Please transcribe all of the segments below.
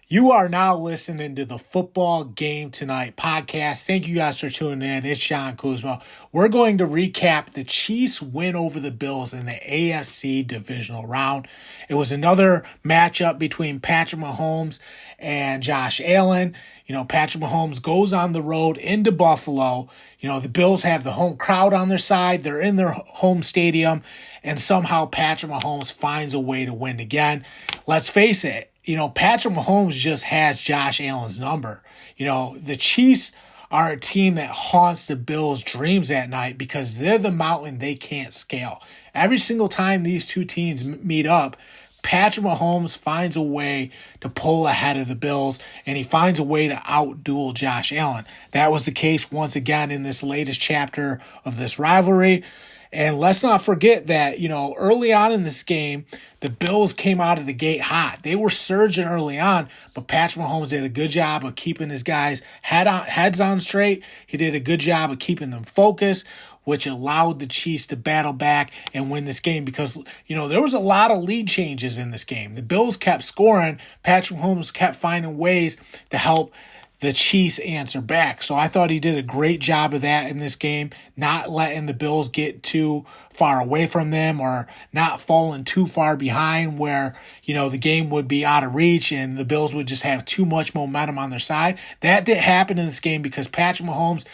You are now listening to the Football Game Tonight podcast. Thank you guys for tuning in. It's Sean Kuzma. We're going to recap the Chiefs' win over the Bills in the AFC divisional round. It was another matchup between Patrick Mahomes and Josh Allen. Patrick Mahomes goes on the road into Buffalo. The Bills have the home crowd on their side. They're in their home stadium, and somehow Patrick Mahomes finds a way to win again. Let's face it. Patrick Mahomes just has Josh Allen's number. The Chiefs are a team that haunts the Bills' dreams at night because they're the mountain they can't scale. Every single time these two teams meet up, Patrick Mahomes finds a way to pull ahead of the Bills, and he finds a way to outduel Josh Allen. That was the case once again in this latest chapter of this rivalry. And let's not forget that, early on in this game, the Bills came out of the gate hot. They were surging early on, but Patrick Mahomes did a good job of keeping his guys heads on straight. He did a good job of keeping them focused, which allowed the Chiefs to battle back and win this game because, there was a lot of lead changes in this game. The Bills kept scoring. Patrick Mahomes kept finding ways to help the Chiefs answer back. So I thought he did a great job of that in this game, not letting the Bills get too far away from them or not falling too far behind where, the game would be out of reach and the Bills would just have too much momentum on their side. That didn't happen in this game because Patrick Mahomes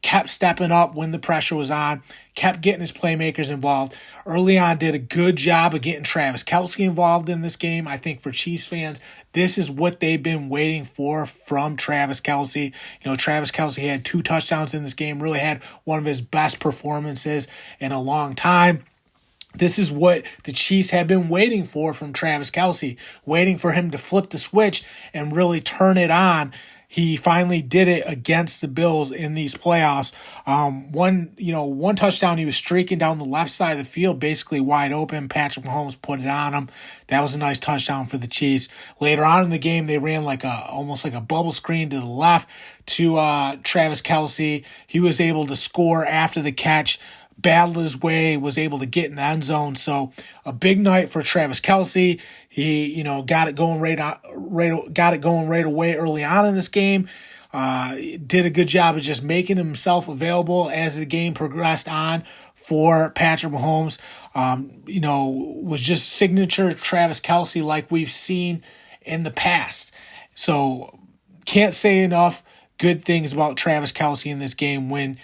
kept stepping up when the pressure was on, kept getting his playmakers involved. Early on, did a good job of getting Travis Kelce involved in this game. I think for Chiefs fans, this is what they've been waiting for from Travis Kelce. Travis Kelce had 2 touchdowns in this game, really had one of his best performances in a long time. This is what the Chiefs have been waiting for from Travis Kelce, waiting for him to flip the switch and really turn it on. He finally did it against the Bills in these playoffs. One touchdown, he was streaking down the left side of the field, basically wide open. Patrick Mahomes put it on him. That was a nice touchdown for the Chiefs. Later on in the game, they ran almost like a bubble screen to the left to Travis Kelce. He was able to score after the catch, battled his way, was able to get in the end zone. So a big night for Travis Kelce. He, got it going right away early on in this game. Did a good job of just making himself available as the game progressed on for Patrick Mahomes. Was just signature Travis Kelce like we've seen in the past. So can't say enough good things about Travis Kelce in this game when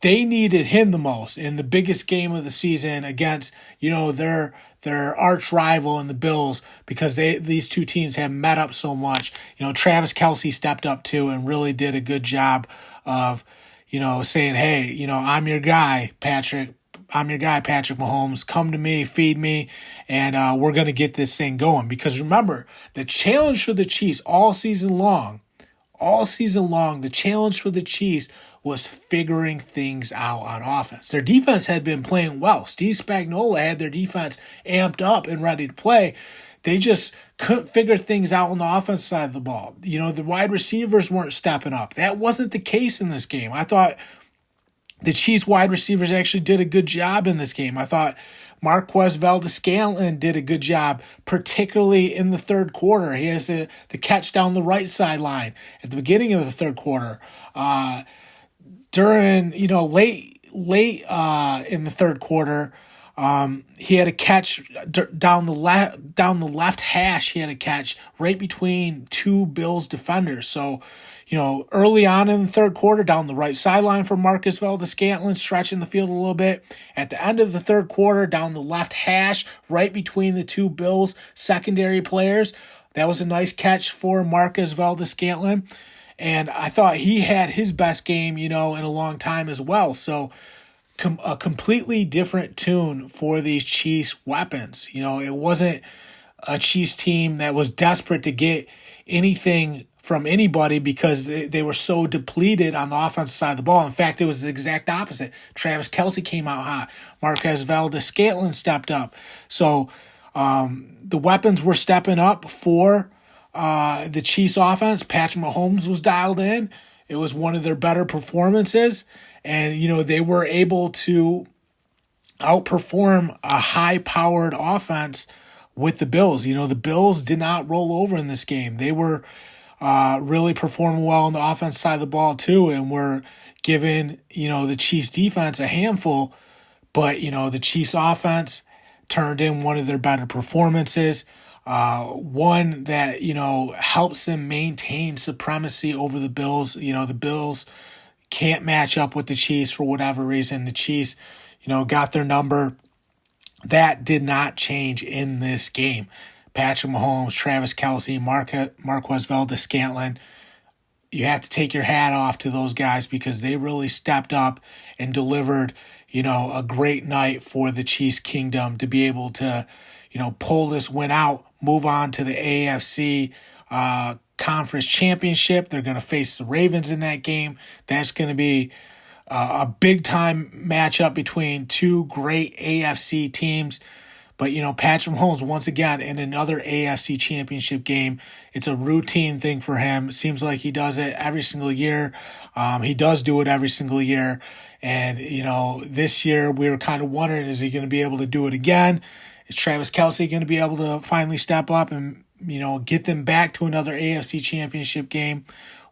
they needed him the most in the biggest game of the season against, their arch rival in the Bills because these two teams have met up so much. Travis Kelce stepped up too and really did a good job of, saying, hey, I'm your guy, Patrick. I'm your guy, Patrick Mahomes. Come to me, feed me, and we're going to get this thing going. Because remember, the challenge for the Chiefs all season long, the challenge for the Chiefs was figuring things out on offense. Their defense had been playing well. Steve Spagnuolo had their defense amped up and ready to play. They just couldn't figure things out on the offense side of the ball. The wide receivers weren't stepping up. That wasn't the case in this game. I thought the Chiefs wide receivers actually did a good job in this game. I thought Marquez Valdes-Scantling did a good job, particularly in the third quarter. He has the catch down the right sideline at the beginning of the third quarter. During, late in the third quarter, he had a catch down the left hash. He had a catch right between 2 Bills defenders. So, early on in the third quarter, down the right sideline for Marcus Valdes-Scantling, stretching the field a little bit. At the end of the third quarter, down the left hash, right between the 2 Bills secondary players. That was a nice catch for Marcus Valdes-Scantling. And I thought he had his best game, in a long time as well. So a completely different tune for these Chiefs weapons. It wasn't a Chiefs team that was desperate to get anything from anybody because they were so depleted on the offensive side of the ball. In fact, it was the exact opposite. Travis Kelce came out hot. Marquez Valdes-Scantling stepped up. So the weapons were stepping up for the Chiefs offense. Patrick Mahomes was dialed in. It was one of their better performances. And, they were able to outperform a high-powered offense with the Bills. The Bills did not roll over in this game. They were really performing well on the offense side of the ball too, and were giving, the Chiefs defense a handful. But, the Chiefs offense turned in one of their better performances. One that, helps them maintain supremacy over the Bills. The Bills can't match up with the Chiefs for whatever reason. The Chiefs, got their number. That did not change in this game. Patrick Mahomes, Travis Kelce, Marquez Valdes-Scantling. You have to take your hat off to those guys because they really stepped up and delivered, a great night for the Chiefs Kingdom to be able to, pull this win out, move on to the AFC Conference Championship. They're going to face the Ravens in that game. That's going to be a big-time matchup between two great AFC teams. But, Patrick Mahomes, once again, in another AFC championship game, it's a routine thing for him. It seems like he does it every single year. He does do it every single year. And, this year we were kind of wondering, is he going to be able to do it again? Is Travis Kelce going to be able to finally step up and, get them back to another AFC championship game?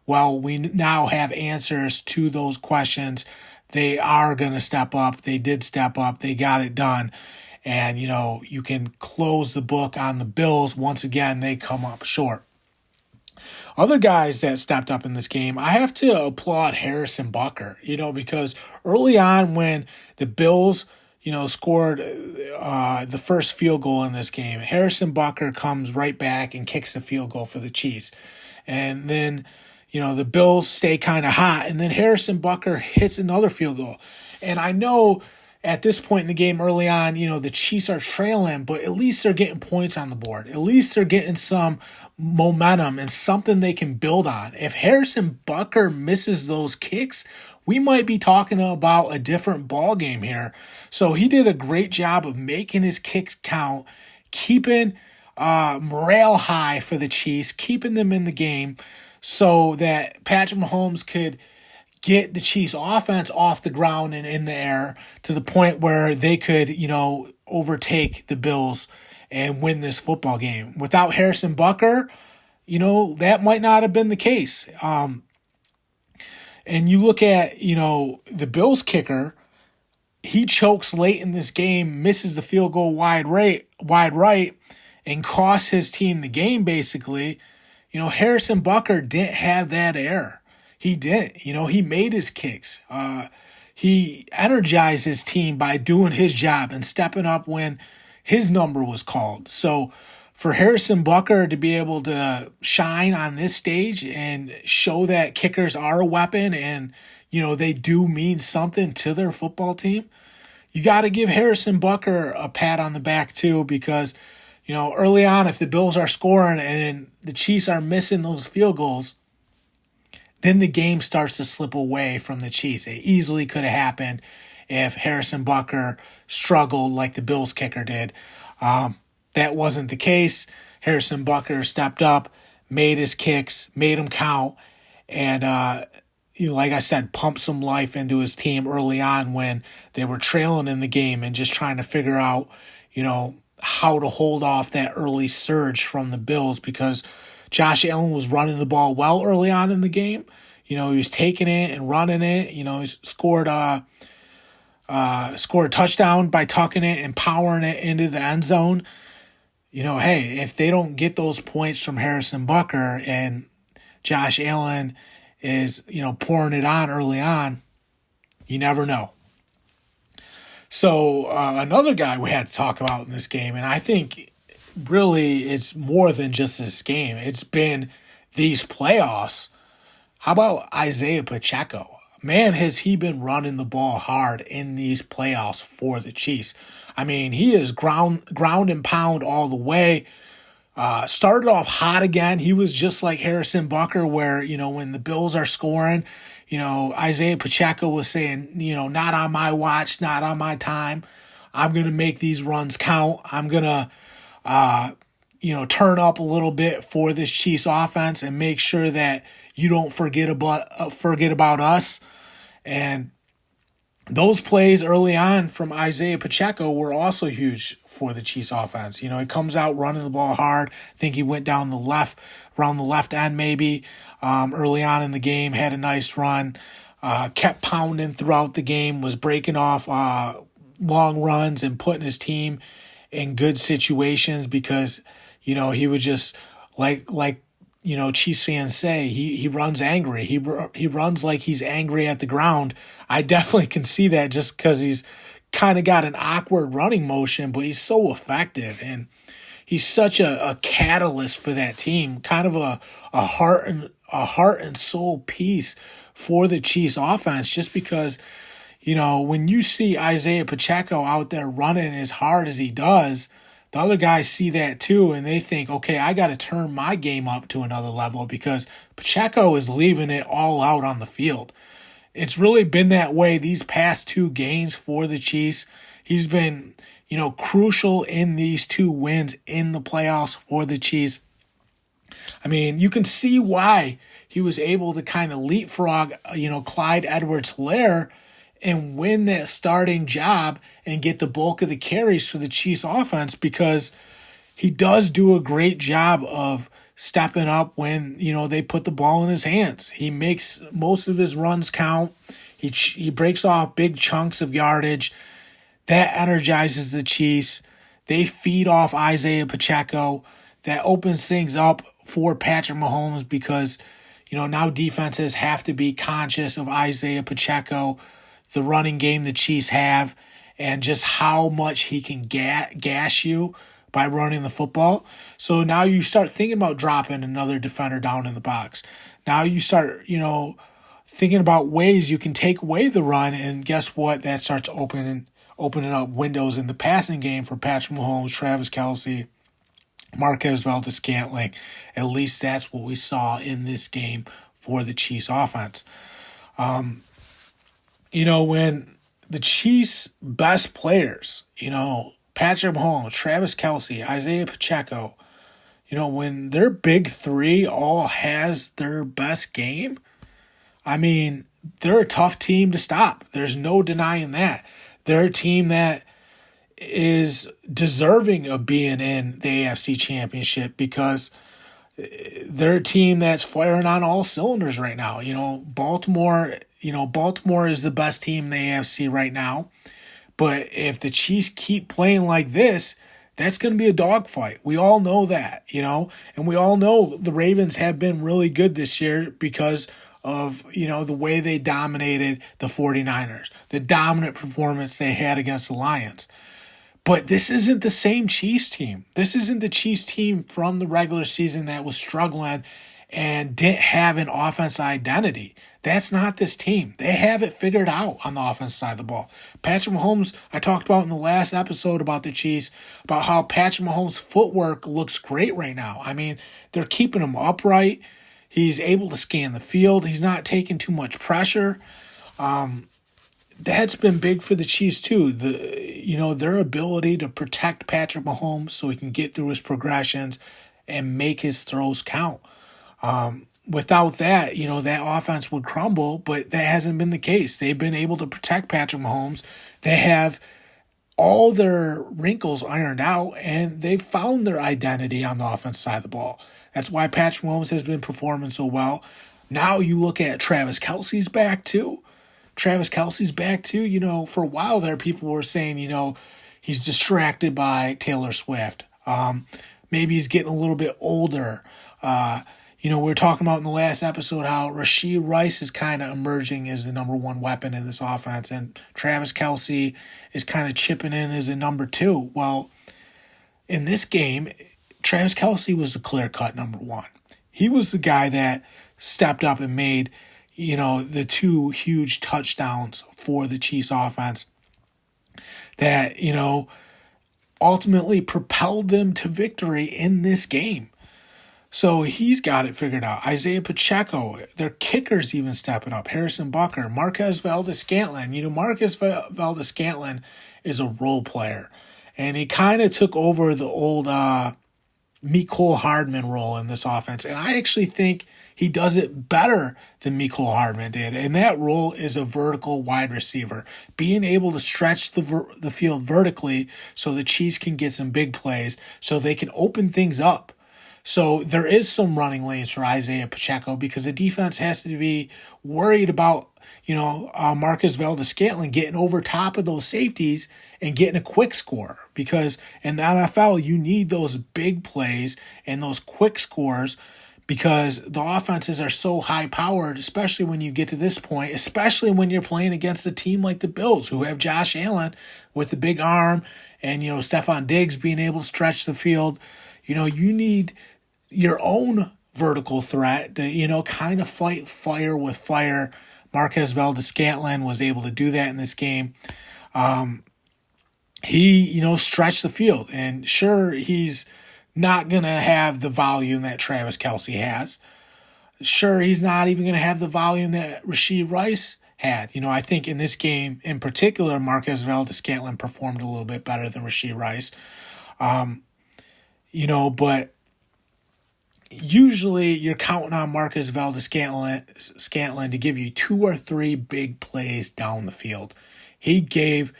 Well, we now have answers to those questions. They are going to step up. They did step up. They got it done. And, you can close the book on the Bills. Once again, they come up short. Other guys that stepped up in this game, I have to applaud Harrison Butker, because early on when the Bills, scored the first field goal in this game, Harrison Butker comes right back and kicks a field goal for the Chiefs. And then, the Bills stay kind of hot, and then Harrison Butker hits another field goal. And I know at this point in the game early on, the Chiefs are trailing, but at least they're getting points on the board. At least they're getting some momentum and something they can build on. If Harrison Butker misses those kicks, we might be talking about a different ball game here. So he did a great job of making his kicks count, keeping morale high for the Chiefs, keeping them in the game so that Patrick Mahomes could get the Chiefs offense off the ground and in the air to the point where they could, overtake the Bills and win this football game. Without Harrison Butker, that might not have been the case. And you look at, the Bills kicker, he chokes late in this game, misses the field goal wide right, and costs his team the game basically. Harrison Butker didn't have that error. He didn't. He made his kicks. He energized his team by doing his job and stepping up when his number was called. So for Harrison Butker to be able to shine on this stage and show that kickers are a weapon and, they do mean something to their football team, you got to give Harrison Butker a pat on the back too, because, early on, if the Bills are scoring and the Chiefs are missing those field goals, then the game starts to slip away from the Chiefs. It easily could have happened if Harrison Butker struggled like the Bills kicker did. That wasn't the case. Harrison Butker stepped up, made his kicks, made them count, and like I said, pumped some life into his team early on when they were trailing in the game and just trying to figure out, how to hold off that early surge from the Bills, because Josh Allen was running the ball well early on in the game. He was taking it and running it. He scored a touchdown by tucking it and powering it into the end zone. Hey, if they don't get those points from Harrison Butker and Josh Allen is, pouring it on early on, you never know. So another guy we had to talk about in this game, and I think really it's more than just this game. It's been these playoffs. How about Isaiah Pacheco? Man, has he been running the ball hard in these playoffs for the Chiefs. I mean, he is ground and pound all the way. Started off hot again. He was just like Harrison Butker where, when the Bills are scoring, Isaiah Pacheco was saying, not on my watch, not on my time. I'm going to make these runs count. I'm going to turn up a little bit for this Chiefs offense and make sure that you don't forget about us. And those plays early on from Isaiah Pacheco were also huge for the Chiefs offense. You know, he comes out running the ball hard. I think he went down the left, around the left end maybe, early on in the game, had a nice run, kept pounding throughout the game, was breaking off long runs and putting his team in good situations because, you know, he was just like you know, Chiefs fans say he runs angry. He runs like he's angry at the ground. I definitely can see that just because he's kind of got an awkward running motion, but he's so effective and he's such a catalyst for that team. Kind of a heart and soul piece for the Chiefs offense. Just because, you know, when you see Isaiah Pacheco out there running as hard as he does, the other guys see that too, and they think, okay, I got to turn my game up to another level because Pacheco is leaving it all out on the field. It's really been that way these past two games for the Chiefs. He's been, you know, crucial in these two wins in the playoffs for the Chiefs. I mean, you can see why he was able to kind of leapfrog, you know, Clyde Edwards-Helaire and win that starting job and get the bulk of the carries for the Chiefs offense because he does do a great job of stepping up when, you know, they put the ball in his hands. He makes most of his runs count. He breaks off big chunks of yardage. That energizes the Chiefs. They feed off Isaiah Pacheco. That opens things up for Patrick Mahomes because, you know, now defenses have to be conscious of Isaiah Pacheco, the running game the Chiefs have, and just how much he can gash you by running the football. So now you start thinking about dropping another defender down in the box. Now you start, you know, thinking about ways you can take away the run, and guess what? That starts opening up windows in the passing game for Patrick Mahomes, Travis Kelce, Marquez Valdes-Scantling. At least that's what we saw in this game for the Chiefs offense. You know, when the Chiefs' best players, you know, Patrick Mahomes, Travis Kelce, Isaiah Pacheco, you know, when their big three all has their best game, I mean, they're a tough team to stop. There's no denying that. They're a team that is deserving of being in the AFC Championship because they're a team that's firing on all cylinders right now. You know, Baltimore is the best team in the AFC right now. But if the Chiefs keep playing like this, that's going to be a dogfight. We all know that, you know, and we all know the Ravens have been really good this year because of, you know, the way they dominated the 49ers, the dominant performance they had against the Lions. But this isn't the same Chiefs team. This isn't the Chiefs team from the regular season that was struggling and didn't have an offense identity. That's not this team. They have it figured out on the offense side of the ball. Patrick Mahomes, I talked about in the last episode about the Chiefs, about how Patrick Mahomes' footwork looks great right now. I mean, they're keeping him upright. He's able to scan the field. He's not taking too much pressure. That's been big for the Chiefs too. Their ability to protect Patrick Mahomes so he can get through his progressions and make his throws count. Without that, you know, that offense would crumble, but that hasn't been the case. They've been able to protect Patrick Mahomes. They have all their wrinkles ironed out, and they've found their identity on the offense side of the ball. That's why Patrick Mahomes has been performing so well. Now you look at Travis Kelce's back too. You know, for a while there, people were saying, you know, he's distracted by Taylor Swift. Maybe he's getting a little bit older. You know, we were talking about in the last episode how Rashee Rice is kind of emerging as the number one weapon in this offense, and Travis Kelce is kind of chipping in as a number two. Well, in this game, Travis Kelce was the clear-cut number one. He was the guy that stepped up and made, you know, the two huge touchdowns for the Chiefs offense that, you know, ultimately propelled them to victory in this game. So he's got it figured out. Isaiah Pacheco, their kickers even stepping up. Harrison Butker, Marquez Valdes-Scantling. You know, Marquez Valdes-Scantling is a role player. And he kind of took over the old Mecole Hardman role in this offense. And I actually think he does it better than Mecole Hardman did. And that role is a vertical wide receiver, being able to stretch the field vertically so the Chiefs can get some big plays, so they can open things up. So there is some running lanes for Isaiah Pacheco because the defense has to be worried about, Marcus Valdes-Scantling getting over top of those safeties and getting a quick score. Because in the NFL, you need those big plays and those quick scores because the offenses are so high-powered, especially when you get to this point, especially when you're playing against a team like the Bills who have Josh Allen with the big arm and, Stephon Diggs being able to stretch the field. You need your own vertical threat to, kind of fight fire with fire. Marquez Valdes-Scantling was able to do that in this game. He, stretched the field. And sure, he's not going to have the volume that Travis Kelce has. Sure, he's not even going to have the volume that Rashee Rice had. I think in this game in particular, Marquez Valdes-Scantling performed a little bit better than Rashee Rice. But usually you're counting on Marcus Valdes-Scantling to give you 2 or 3 big plays down the field. He gave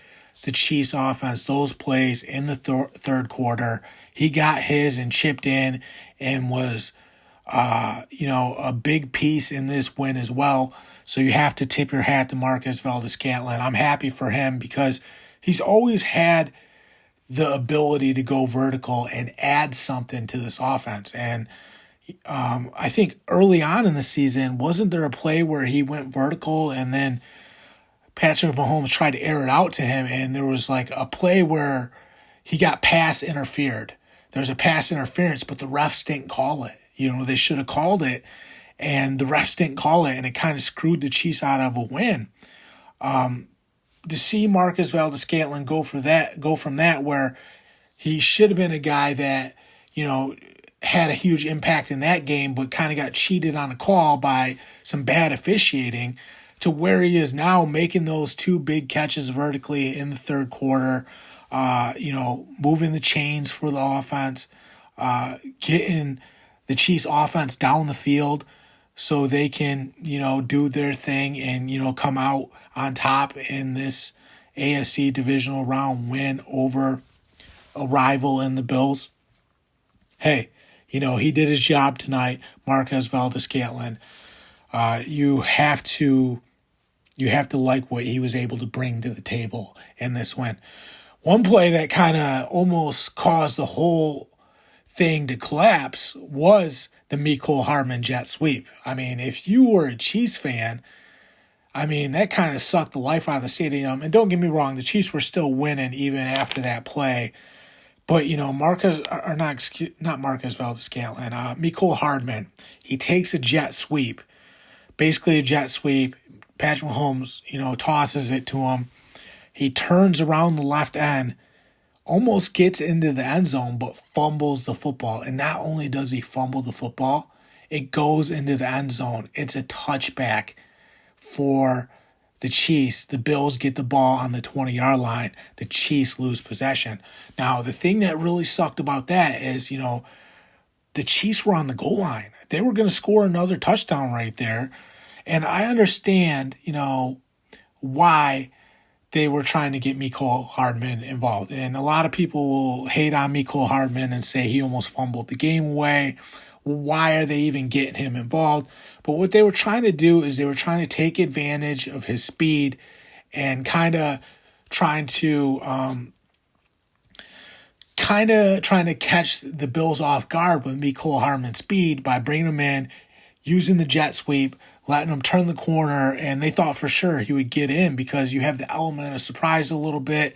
the Chiefs offense those plays in the third quarter. He got his and chipped in and was, a big piece in this win as well. So you have to tip your hat to Marcus Valdes-Scantling. I'm happy for him because he's always had the ability to go vertical and add something to this offense. And I think early on in the season, wasn't there a play where he went vertical and then Patrick Mahomes tried to air it out to him, and there was like a play where he got pass interfered. There's a pass interference, but the refs didn't call it. They should have called it, and the refs didn't call it, and it kind of screwed the Chiefs out of a win. To see Marcus Valdes-Scantling go from that where he should have been a guy that, had a huge impact in that game, but kind of got cheated on a call by some bad officiating, to where he is now making those 2 big catches vertically in the third quarter, moving the chains for the offense, getting the Chiefs offense down the field so they can, do their thing and, come out on top in this AFC divisional round win over a rival in the Bills. Hey, he did his job tonight, Marquez Valdes-Scantling. You have to like what he was able to bring to the table in this win. One play that kind of almost caused the whole thing to collapse was the Mecole Hardman jet sweep. I mean, if you were a Chiefs fan, that kind of sucked the life out of the stadium. And don't get me wrong, the Chiefs were still winning even after that play. But, not Marcus Valdes-Scantling, Mecole Hardman, he takes a jet sweep, basically a jet sweep. Patrick Mahomes, tosses it to him. He turns around the left end, almost gets into the end zone, but fumbles the football. And not only does he fumble the football, it goes into the end zone. It's a touchback for the Chiefs. The Bills get the ball on the 20-yard line. The Chiefs lose possession. Now, the thing that really sucked about that is, the Chiefs were on the goal line. They were going to score another touchdown right there. And I understand, why they were trying to get Mecole Hardman involved. And a lot of people will hate on Mecole Hardman and say he almost fumbled the game away. Why are they even getting him involved? But what they were trying to do is they were trying to take advantage of his speed and kind of trying to catch the Bills off guard with Mecole Hardman's speed by bringing him in, using the jet sweep, letting him turn the corner, and they thought for sure he would get in because you have the element of surprise a little bit.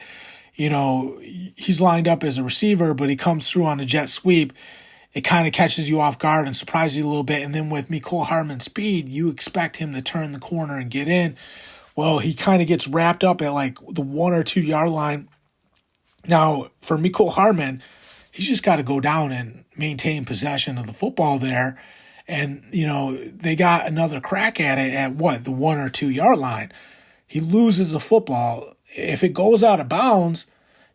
He's lined up as a receiver, but he comes through on a jet sweep. It kind of catches you off guard and surprises you a little bit. And then with Mecole Hardman's speed, you expect him to turn the corner and get in. Well, he kind of gets wrapped up at like the 1 or 2 yard line. Now, for Mecole Hardman, he's just got to go down and maintain possession of the football there. And, they got another crack at it at the 1 or 2 yard line. He loses the football. If it goes out of bounds,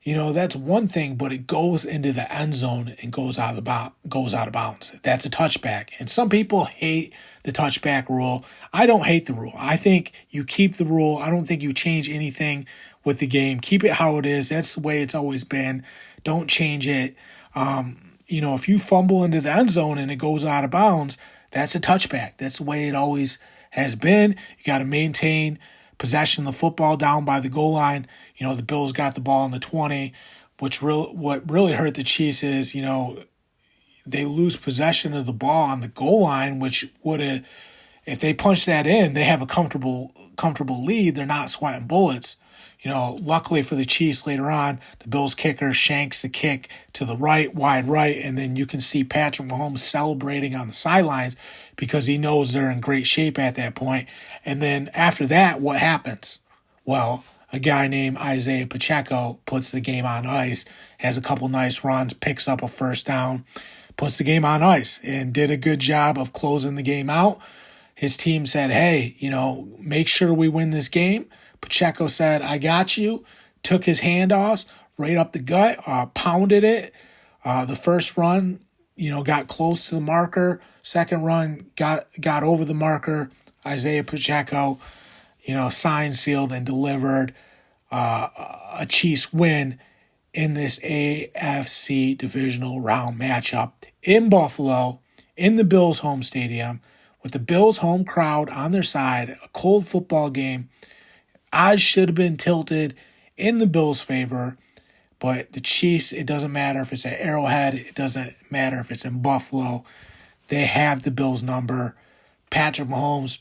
that's one thing, but it goes into the end zone and goes out of bounds. That's a touchback. And some people hate the touchback rule. I don't hate the rule. I think you keep the rule. I don't think you change anything with the game. Keep it how it is. That's the way it's always been. Don't change it. If you fumble into the end zone and it goes out of bounds, that's a touchback. That's the way it always has been. You got to maintain possession of the football down by the goal line. The Bills got the ball in the 20, what really hurt the Chiefs is, they lose possession of the ball on the goal line, which would have, if they punch that in, they have a comfortable lead. They're not sweating bullets. Luckily for the Chiefs later on, the Bills kicker shanks the kick to the right, wide right, and then you can see Patrick Mahomes celebrating on the sidelines because he knows they're in great shape at that point. And then after that, what happens? Well, a guy named Isaiah Pacheco puts the game on ice, has a couple nice runs, picks up a first down, puts the game on ice, and did a good job of closing the game out. His team said, hey, make sure we win this game. Pacheco said, I got you, took his handoffs right up the gut, pounded it. The first run, got close to the marker. Second run, got over the marker. Isaiah Pacheco, signed, sealed, and delivered a Chiefs win in this AFC divisional round matchup in Buffalo, in the Bills' home stadium, with the Bills' home crowd on their side, a cold football game. Odds should have been tilted in the Bills' favor, but the Chiefs, it doesn't matter if it's at Arrowhead, it doesn't matter if it's in Buffalo. They have the Bills' number. Patrick Mahomes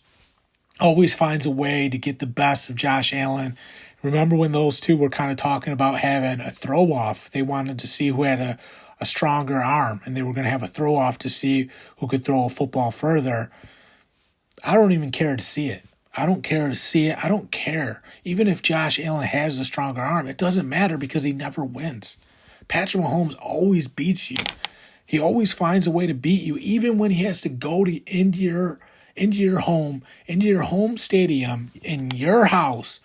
always finds a way to get the best of Josh Allen. Remember when those two were kind of talking about having a throw-off? They wanted to see who had a stronger arm, and they were going to have a throw-off to see who could throw a football further. I don't even care to see it. I don't care to see it. I don't care. Even if Josh Allen has a stronger arm, it doesn't matter because he never wins. Patrick Mahomes always beats you. He always finds a way to beat you, even when he has to go into your home stadium, in your house.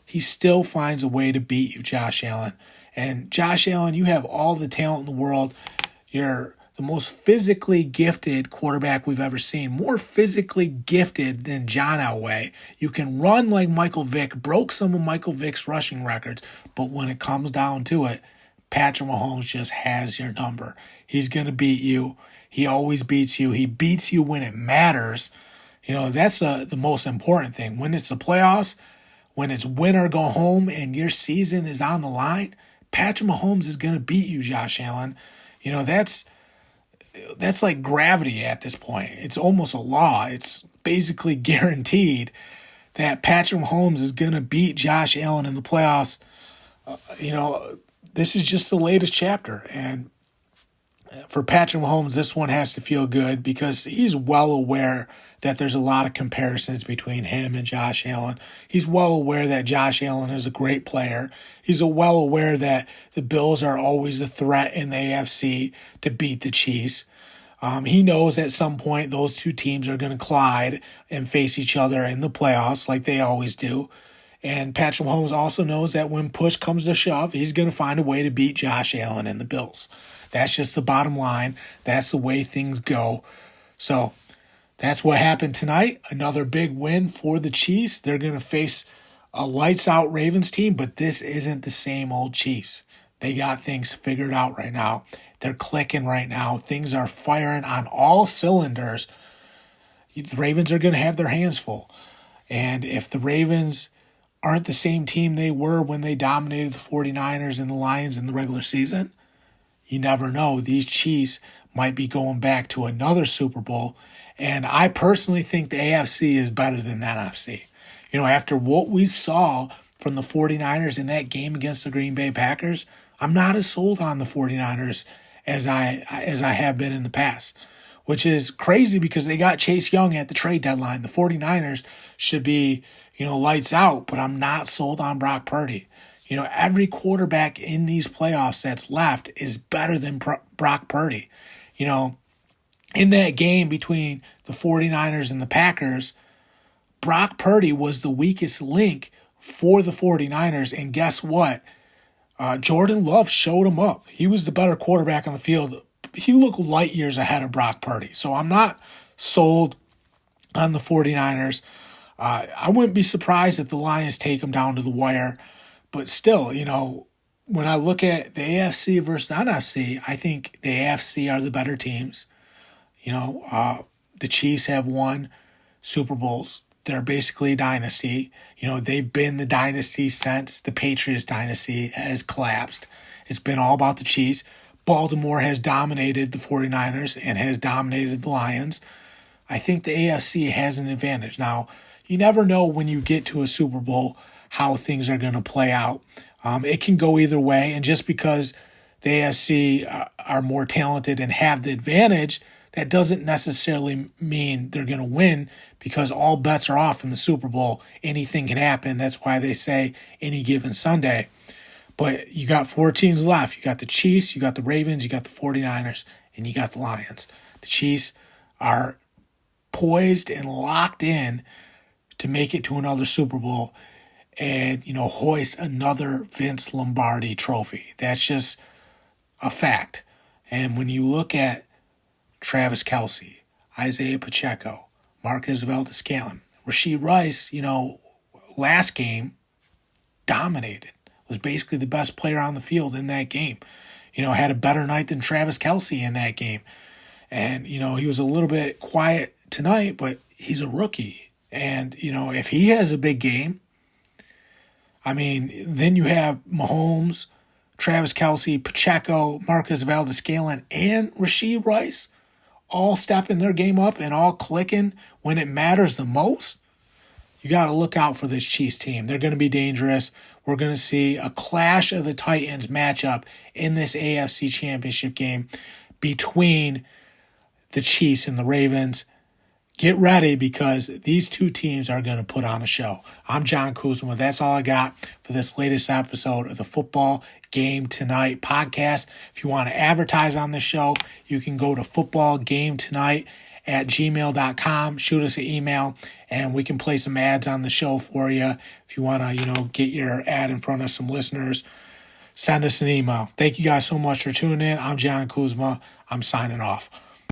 He still finds a way to beat you, Josh Allen. And Josh Allen, you have all the talent in the world. You're the most physically gifted quarterback we've ever seen. More physically gifted than John Elway. You can run like Michael Vick, broke some of Michael Vick's rushing records. But when it comes down to it, Patrick Mahomes just has your number. He's going to beat you. He always beats you. He beats you when it matters. That's the most important thing. When it's the playoffs, when it's win or go home and your season is on the line, Patrick Mahomes is going to beat you, Josh Allen. That's like gravity at this point. It's almost a law. It's basically guaranteed that Patrick Mahomes is going to beat Josh Allen in the playoffs. This is just the latest chapter. And for Patrick Mahomes, this one has to feel good because he's well aware that there's a lot of comparisons between him and Josh Allen. He's well aware that Josh Allen is a great player. He's well aware that the Bills are always a threat in the AFC to beat the Chiefs. He knows at some point those two teams are going to collide and face each other in the playoffs like they always do. And Patrick Mahomes also knows that when push comes to shove, he's going to find a way to beat Josh Allen and the Bills. That's just the bottom line. That's the way things go. So that's what happened tonight. Another big win for the Chiefs. They're going to face a lights-out Ravens team, but this isn't the same old Chiefs. They got things figured out right now. They're clicking right now. Things are firing on all cylinders. The Ravens are going to have their hands full. And if the Ravens aren't the same team they were when they dominated the 49ers and the Lions in the regular season, you never know. These Chiefs might be going back to another Super Bowl. And I personally think the AFC is better than the NFC. After what we saw from the 49ers in that game against the Green Bay Packers, I'm not as sold on the 49ers as I have been in the past, which is crazy because they got Chase Young at the trade deadline. The 49ers should be, lights out, but I'm not sold on Brock Purdy. Every quarterback in these playoffs that's left is better than Brock Purdy. In that game between the 49ers and the Packers, Brock Purdy was the weakest link for the 49ers, and guess what? Jordan Love showed him up. He was the better quarterback on the field. He looked light years ahead of Brock Purdy. So I'm not sold on the 49ers. I wouldn't be surprised if the Lions take them down to the wire. But still, when I look at the AFC versus the NFC, I think the AFC are the better teams. The Chiefs have won Super Bowls. They're basically a dynasty. They've been the dynasty since the Patriots dynasty has collapsed. It's been all about the Chiefs. Baltimore has dominated the 49ers and has dominated the Lions. I think the AFC has an advantage. Now, you never know when you get to a Super Bowl how things are going to play out. It can go either way, and just because the AFC are more talented and have the advantage, that doesn't necessarily mean they're going to win, because all bets are off in the Super Bowl. Anything can happen. That's why they say any given Sunday. But you got 4 teams left. You got the Chiefs, you got the Ravens, you got the 49ers, and you got the Lions. The Chiefs are poised and locked in to make it to another Super Bowl and, hoist another Vince Lombardi trophy. That's just a fact. And when you look at Travis Kelce, Isaiah Pacheco, Marquez Valdes-Scantling, Rashee Rice, last game dominated, was basically the best player on the field in that game. Had a better night than Travis Kelce in that game. And, he was a little bit quiet tonight, but he's a rookie. And, if he has a big game, then you have Mahomes, Travis Kelce, Pacheco, Marquez Valdes-Scantling, and Rashee Rice all stepping their game up and all clicking when it matters the most. You got to look out for this Chiefs team. They're going to be dangerous. We're going to see a Clash of the Titans matchup in this AFC Championship game between the Chiefs and the Ravens. Get ready, because these two teams are going to put on a show. I'm John Kuzma. That's all I got for this latest episode of the Football Game Tonight podcast. If you want to advertise on the show, you can go to footballgametonight@gmail.com. Shoot us an email, and we can play some ads on the show for you. If you want to, get your ad in front of some listeners, send us an email. Thank you guys so much for tuning in. I'm John Kuzma. I'm signing off.